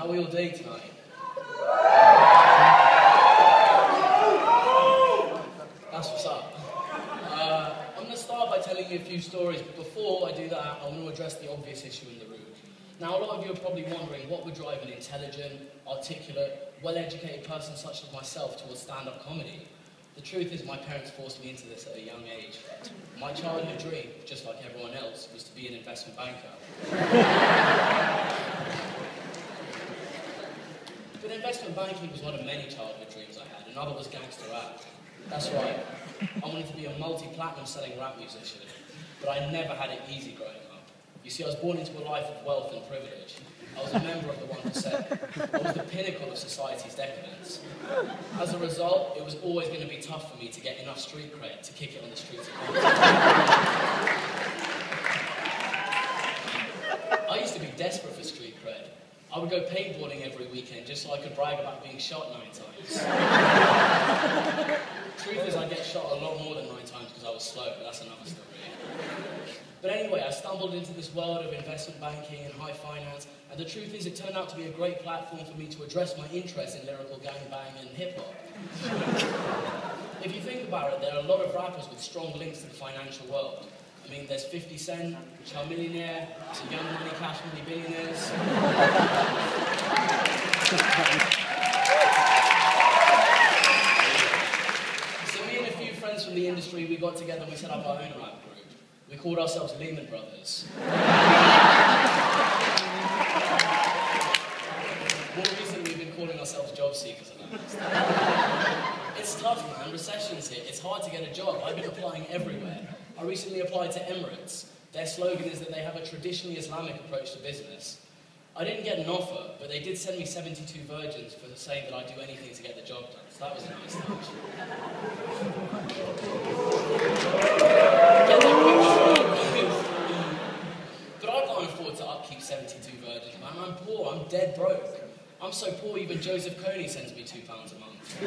How are your day tonight? That's what's up. I'm going to start by telling you a few stories, but before I do that, I want to address the obvious issue in the room. Now, a lot of you are probably wondering what would drive an intelligent, articulate, well-educated person such as myself towards stand-up comedy. The truth is my parents forced me into this at a young age. My childhood dream, just like everyone else, was to be an investment banker. But investment banking was one of many childhood dreams I had. Another was gangster rap. That's right. I wanted to be a multi-platinum selling rap musician, but I never had it easy growing up. You see, I was born into a life of wealth and privilege. I was a member of the 1%. I was the pinnacle of society's decadence. As a result, it was always going to be tough for me to get enough street cred to kick it on the streets of London. I used to be desperate for street cred. I would go paintballing every weekend just so I could brag about being shot 9 times. Truth is, I get shot a lot more than 9 times because I was slow, but that's another story. But anyway, I stumbled into this world of investment banking and high finance, and the truth is it turned out to be a great platform for me to address my interest in lyrical gangbang and hip-hop. If you think about it, there are a lot of rappers with strong links to the financial world. I mean, there's 50 Cent, Child Millionaire, Young Money, Cash Money Billionaires. So me and a few friends from the industry, we got together and we set up our own rap group. We called ourselves Lehman Brothers. More recently, we've been calling ourselves job seekers. It's tough, man. Recession's hit. It's hard to get a job. I've been applying everywhere. I recently applied to Emirates. Their slogan is that they have a traditionally Islamic approach to business. I didn't get an offer, but they did send me 72 virgins for saying that I'd do anything to get the job done. So that was a nice touch. But I can't afford to upkeep 72 virgins, man. I'm poor. I'm dead broke. I'm so poor even Joseph Kony sends me £2 a month.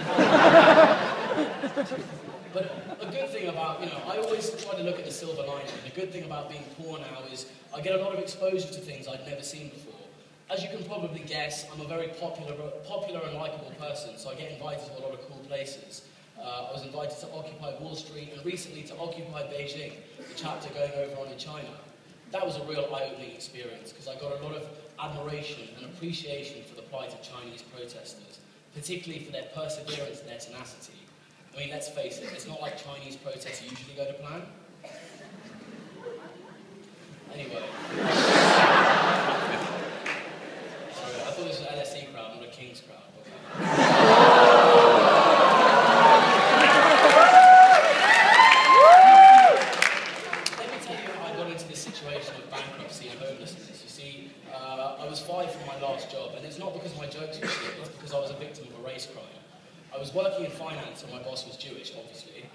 But a good thing about, I always try to look at the silver lining. The good thing about being poor now is I get a lot of exposure to things I'd never seen before. As you can probably guess, I'm a very popular and likeable person, so I get invited to a lot of cool places. I was invited to Occupy Wall Street and recently to Occupy Beijing, the chapter going over on in China. That was a real eye-opening experience because I got a lot of admiration and appreciation for the plight of Chinese protesters, particularly for their perseverance and their tenacity. I mean, let's face it, it's not like Chinese protests usually go to plan. Anyway. Sorry, I thought this was an LSE crowd, not a King's crowd. Okay. Let me tell you how I got into this situation of bankruptcy and homelessness. You see, I was fired from my last job, and it's not because my jokes were shit, it's because I was a victim of a race crime. I was working in finance and my boss was Jewish, obviously.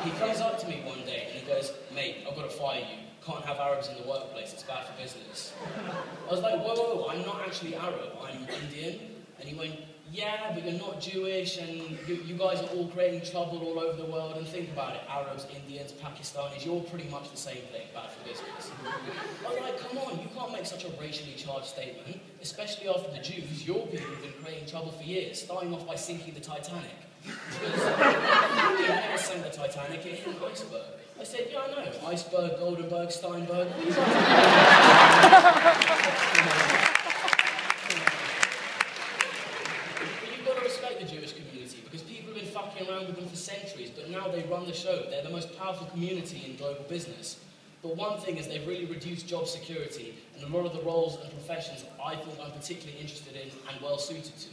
He comes up to me one day and he goes, "Mate, I've got to fire you. Can't have Arabs in the workplace, it's bad for business." I was like, whoa, I'm not actually Arab, I'm Indian. And he went, "Yeah, but you're not Jewish and you guys are all creating trouble all over the world, and think about it, Arabs, Indians, Pakistanis, you're all pretty much the same thing, bad for business." I was like, come on, you can't make such a racially charged statement, especially after the Jews, your people have been creating trouble for years, starting off by sinking the Titanic. Because it never sank the Titanic, it hit an iceberg. I said, "Yeah, I know, iceberg, Goldenberg, Steinberg, these are the Jewish community because people have been fucking around with them for centuries, but now they run the show. They're the most powerful community in global business. But one thing is they've really reduced job security and a lot of the roles and professions I think I'm particularly interested in and well suited to.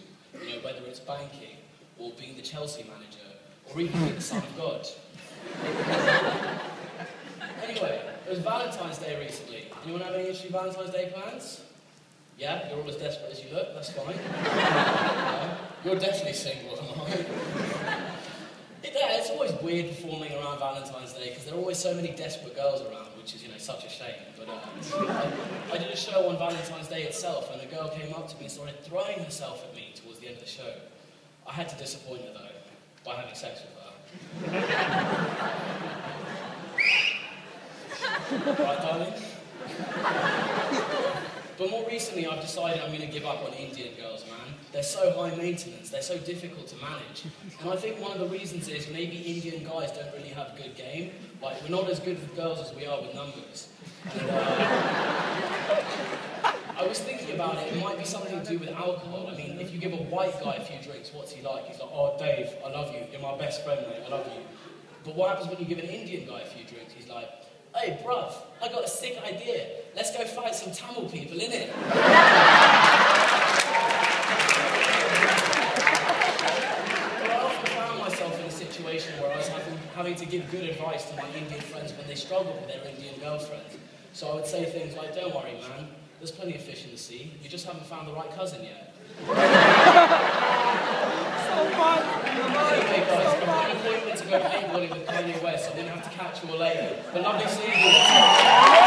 Whether it's banking or being the Chelsea manager or even being the son of God. Anyway, it was Valentine's Day recently. Anyone have any interesting Valentine's Day plans? Yeah, you're all as desperate as you look, that's fine. You're definitely single, am I? Yeah, it's always weird performing around Valentine's Day because there are always so many desperate girls around, which is, such a shame. But I did a show on Valentine's Day itself, and a girl came up to me and started throwing herself at me towards the end of the show. I had to disappoint her, though, by having sex with her. Right, darling? But more recently, I've decided I'm going to give up on Indian girls, man. They're so high maintenance, they're so difficult to manage. And I think one of the reasons is maybe Indian guys don't really have good game. Like, we're not as good with girls as we are with numbers. And, I was thinking about it, it might be something to do with alcohol. I mean, if you give a white guy a few drinks, what's he like? He's like, oh, Dave, I love you, you're my best friend, mate, I love you. But what happens when you give an Indian guy a few drinks? He's like, hey, bruv, I got a sick idea. Let's go fight some Tamil people, innit? But I often found myself in a situation where I was having to give good advice to my Indian friends when they struggle with their Indian girlfriends. So I would say things like, don't worry, man, there's plenty of fish in the sea. You just haven't found the right cousin yet. Anyway, guys, I've got an appointment to go paintballing with Kanye West, so I'm going to have to catch you all later. But lovely seeing you.